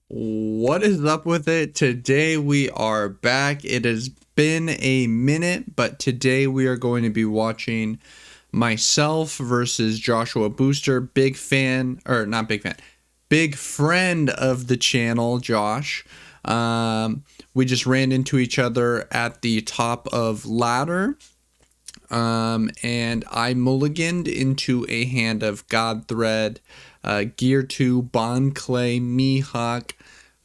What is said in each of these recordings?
What is up with it? Today we are back. It has been a minute, but today we are going to be watching myself versus Joshua Booster. Big fan, or not big fan, big friend of the channel, Josh. We just ran into each other at the top of ladder. And I mulliganed into a hand of Godthread, Gear 2, Bond Clay, Mihawk,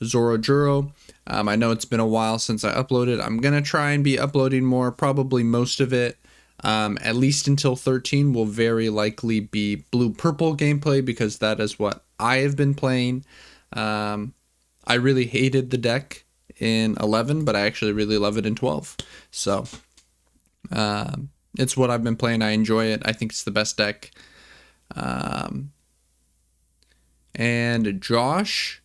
Zorojuro. I know it's been a while since I uploaded. I'm going to try and be uploading more, probably most of it. At least until 13 will very likely be blue-purple gameplay because that is what I have been playing. I really hated the deck in 11, but I actually really love it in 12. So, it's what I've been playing. I enjoy it. I think it's the best deck. And Joshua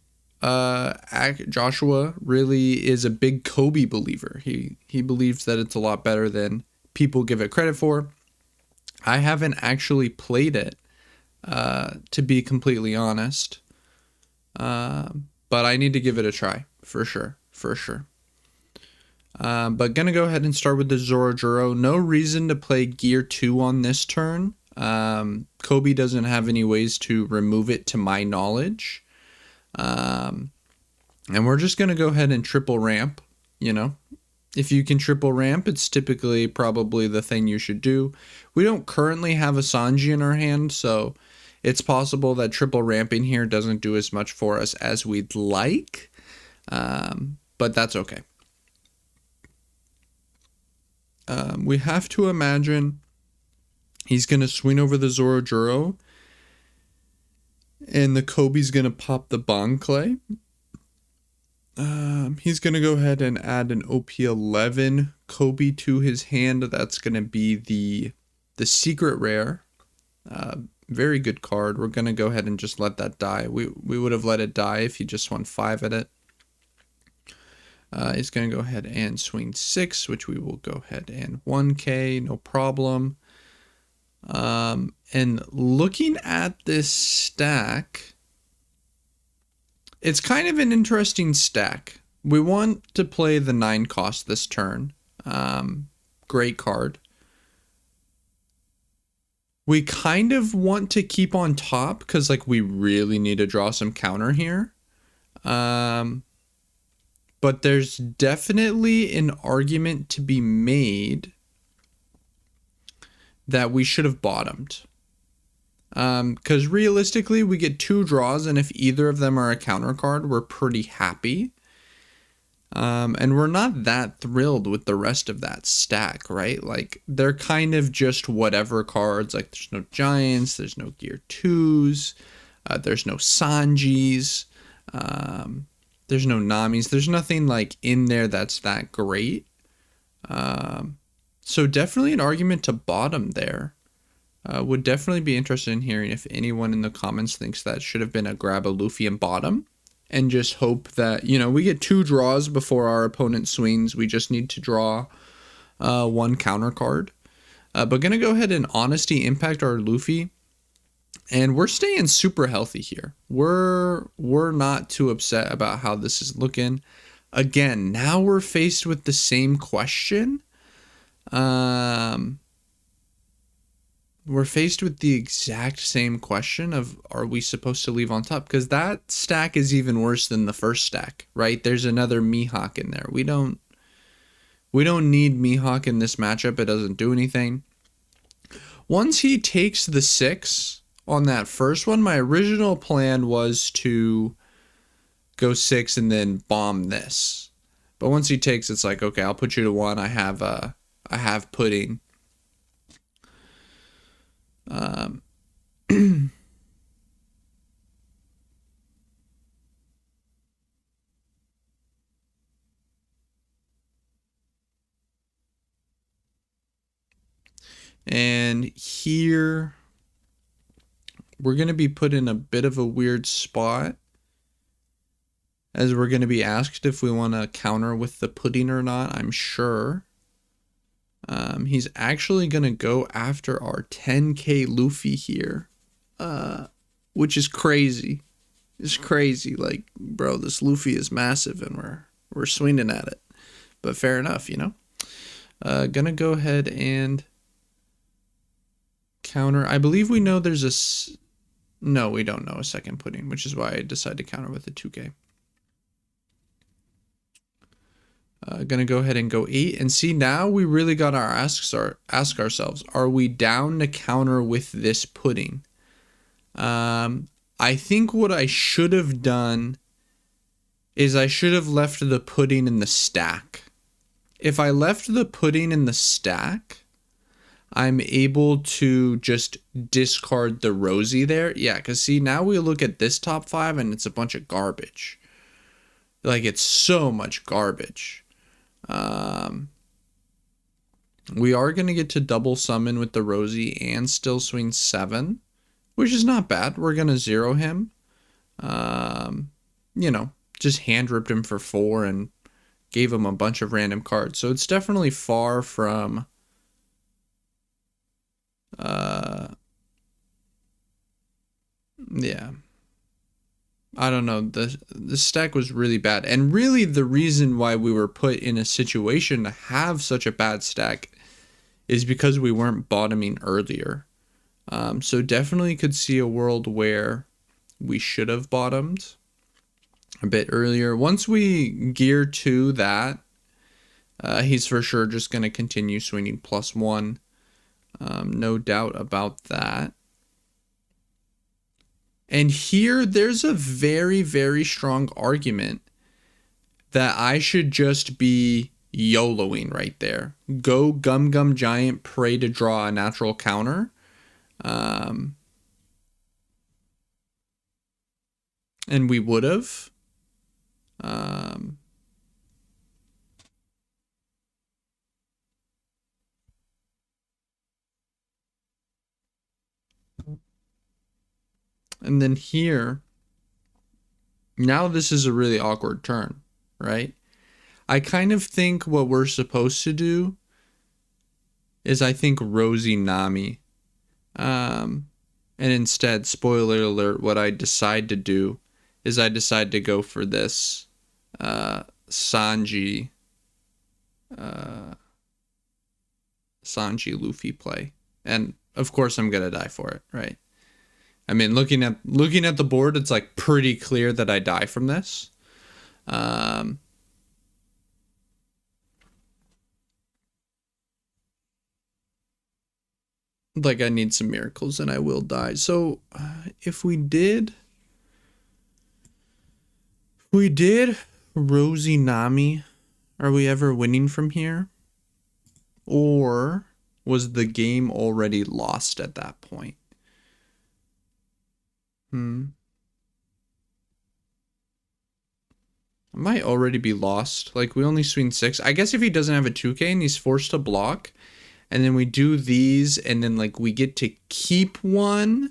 really is a big Koby believer. He believes that it's a lot better than people give it credit for. I haven't actually played it, to be completely honest. But I need to give it a try, for sure. But gonna go ahead and start with the Zorojuro. No reason to play Gear 2 on this turn. Koby doesn't have any ways to remove it to my knowledge. And we're just gonna go ahead and triple ramp, you know. If you can triple ramp, it's typically probably the thing you should do. We don't currently have a Sanji in our hand, so it's possible that triple ramping here doesn't do as much for us as we'd like. But that's okay. We have to imagine he's going to swing over the Zorojuro and the Koby's going to pop the Bond Clay. He's going to go ahead and add an OP11 Koby to his hand. That's going to be the secret rare. Very good card. We're going to go ahead and just let that die. We would have let it die if he just won 5 at it. He's going to go ahead and swing 6, which we will go ahead and 1k, no problem. And looking at this stack, it's kind of an interesting stack. We want to play the 9 cost this turn. Great card. We kind of want to keep on top because like we really need to draw some counter here. But there's definitely an argument to be made that we should have bottomed. Because realistically, we get 2 draws, and if either of them are a counter card, we're pretty happy. And we're not that thrilled with the rest of that stack, right? Like, they're kind of just whatever cards. Like, there's no Giants, there's no Gear 2s, there's no Sanjis. There's no Namis. There's nothing like in there that's that great. So definitely an argument to bottom there. Would definitely be interested in hearing if anyone in the comments thinks that should have been a grab a Luffy and bottom. And just hope that, you know, we get 2 draws before our opponent swings. We just need to draw 1 counter card. But gonna go ahead and Honesty Impact our Luffy. And we're staying super healthy here. We're not too upset about how this is looking. Again, now we're faced with the same question. We're faced with the exact same question of, are we supposed to leave on top? Because that stack is even worse than the first stack, right? There's another Mihawk in there. We don't need Mihawk in this matchup. It doesn't do anything. Once he takes the 6... on that first one, my original plan was to go 6 and then bomb this. But once he takes, it's like, okay, I'll put you to 1. I have pudding. And here we're going to be put in a bit of a weird spot, as we're going to be asked if we want to counter with the pudding or not, I'm sure. He's actually going to go after our 10k Luffy here, which is crazy. is crazy. Like, bro, this Luffy is massive and we're swinging at it. But fair enough, you know? Gonna go ahead and counter. I believe we know there's a... No, we don't know a second pudding, which is why I decided to counter with a 2K. Gonna go ahead and go 8. And see, now we really got our ask ourselves, are we down to counter with this pudding? I think what I should have done is I should have left the pudding in the stack. If I left the pudding in the stack, I'm able to just discard the Rosie there. Yeah, because see, now we look at this top 5 and it's a bunch of garbage. Like, it's so much garbage. We are going to get to double summon with the Rosie and still swing 7, which is not bad. We're going to 0 him. You know, just hand ripped him for 4 and gave him a bunch of random cards. So it's definitely far from... yeah. I don't know. The stack was really bad. And really the reason why we were put in a situation to have such a bad stack is because we weren't bottoming earlier. So definitely could see a world where we should have bottomed a bit earlier. Once we gear to that, he's for sure just going to continue swinging +1. No doubt about that. And here, there's a very, very strong argument that I should just be YOLOing right there. Go Gum Gum Giant, pray to draw a natural counter. And we would have. And then here, now this is a really awkward turn, right? I kind of think what we're supposed to do is I think Rosie Nami. And instead, spoiler alert, what I decide to do is I decide to go for this Sanji Luffy play. And of course I'm gonna die for it, right? I mean, looking at the board, it's like pretty clear that I die from this. Like, I need some miracles and I will die. So if we did Rosie Nami, are we ever winning from here? Or was the game already lost at that point? I might already be lost. Like, we only swing 6. I guess if he doesn't have a 2K and he's forced to block, and then we do these, and then like we get to keep 1,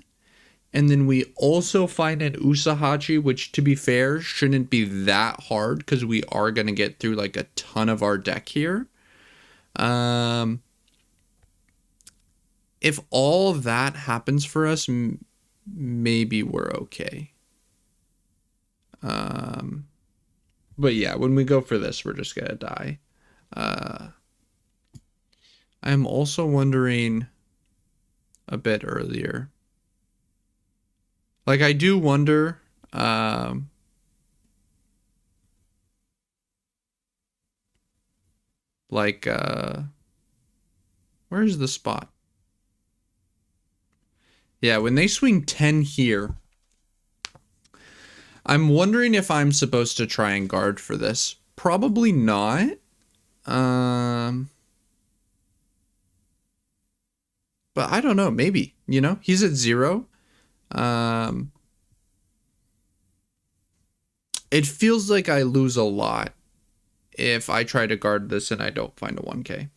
and then we also find an Usahachi, which to be fair shouldn't be that hard because we are going to get through like a ton of our deck here. If all of that happens for us, maybe we're okay. But yeah, when we go for this, we're just gonna die. I'm also wondering a bit earlier. Like, I do wonder, like, where's the spot? Yeah, when they swing 10 here, I'm wondering if I'm supposed to try and guard for this. Probably not. But I don't know, maybe, you know, he's at 0. It feels like I lose a lot if I try to guard this and I don't find a 1K.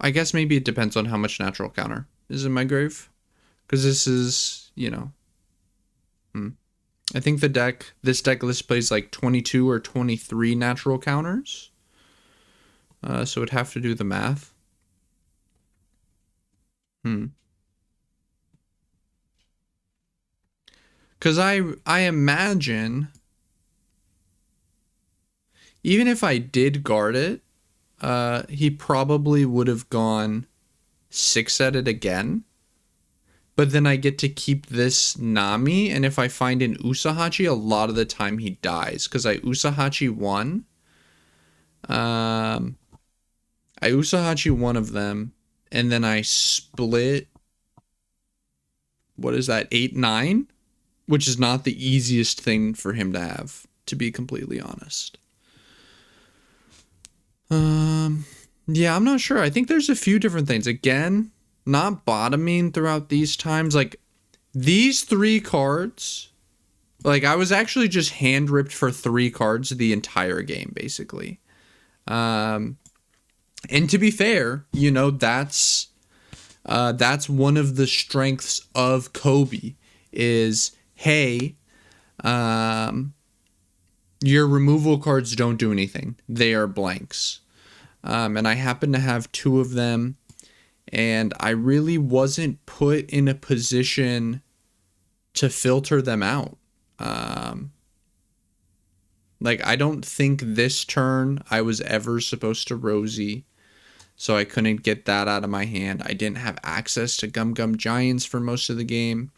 I guess maybe it depends on how much natural counter is in my grave. Because this is, you know. I think this deck list plays like 22 or 23 natural counters. So it'd have to do the math. Because I imagine, even if I did guard it, he probably would have gone 6 at it again. But then I get to keep this Nami, and if I find an Usahachi, a lot of the time he dies. Because I Usahachi one. I Usahachi one of them, and then I split, what is that, 8, 9? Which is not the easiest thing for him to have, to be completely honest. Yeah, I'm not sure. I think there's a few different things. Again, not bottoming throughout these times. Like, these 3 cards, like, I was actually just hand ripped for 3 cards the entire game, basically. And to be fair, you know, that's one of the strengths of Koby is, hey, your removal cards don't do anything. They are blanks. And I happen to have 2 of them, and I really wasn't put in a position to filter them out. Like, I don't think this turn I was ever supposed to Rosie, so I couldn't get that out of my hand. I didn't have access to Gum Gum Giants for most of the game.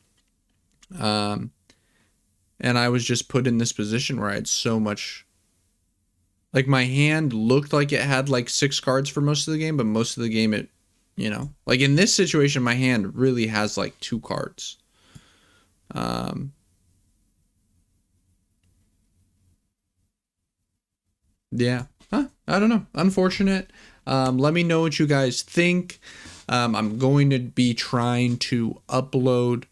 And I was just put in this position where I had so much... Like, my hand looked like it had, like, 6 cards for most of the game, but most of the game it, you know... Like, in this situation, my hand really has, like, 2 cards. Yeah. Huh? I don't know. Unfortunate. Let me know what you guys think. I'm going to be trying to upload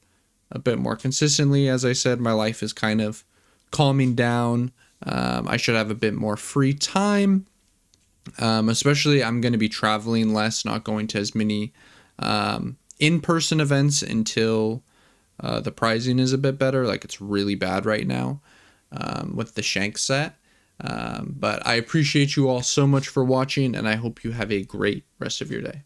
a bit more consistently. As I said, my life is kind of calming down. I should have a bit more free time. Especially, I'm going to be traveling less, not going to as many in-person events until the pricing is a bit better. Like, it's really bad right now with the Shank set. But I appreciate you all so much for watching, and I hope you have a great rest of your day.